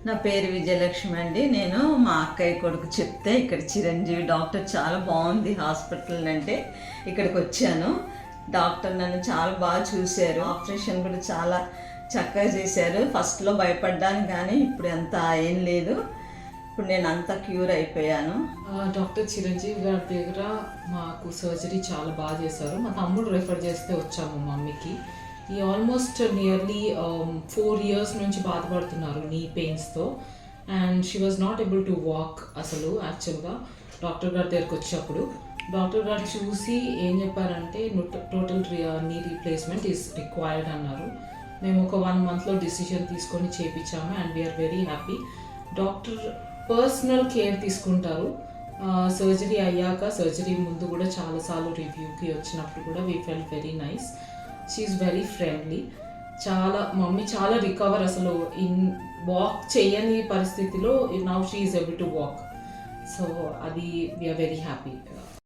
నా పేరు విజయలక్ష్మి అండి. నేను మా అక్కయ్య కొడుకు చెప్తే ఇక్కడ చిరంజీవి డాక్టర్ చాలా బాగుంది హాస్పిటల్ అంటే ఇక్కడికి వచ్చాను. డాక్టర్ నన్ను చాలా బాగా చూశారు. ఆపరేషన్ కూడా చాలా చక్కగా చేశారు. ఫస్ట్లో భయపడ్డాను కానీ ఇప్పుడు అంత ఏం లేదు. ఇప్పుడు నేను అంతా క్యూర్ అయిపోయాను. డాక్టర్ చిరంజీవి గారి దగ్గర మాకు సర్జరీ చాలా బాగా చేశారు. మా తమ్ముడు రెఫర్ చేస్తే వచ్చాము మమ్మీకి. ఈ ఆల్మోస్ట్ నియర్లీ 4 years నుంచి బాధపడుతున్నారు నీ పెయిన్స్తో. And she was not able to walk అసలు. యాక్చువల్గా డాక్టర్ గారి దగ్గరికి వచ్చేప్పుడు డాక్టర్ గారు చూసి ఏం చెప్పారంటే total knee replacement is required అన్నారు. మేము ఒక 1 monthలో డిసిషన్ తీసుకొని చేయించాము. And we are very happy. Doctor personal care తీసుకుంటారు. సర్జరీ అయ్యాక సర్జరీ ముందు కూడా చాలాసార్లు రివ్యూకి వచ్చినప్పుడు కూడా we felt very nice. She is very friendly. Mummy చాలా రికవర్ అసలు వాక్ చేయని పరిస్థితిలో now she is able to walk. So అది వీఆర్ వెరీ హ్యాపీ.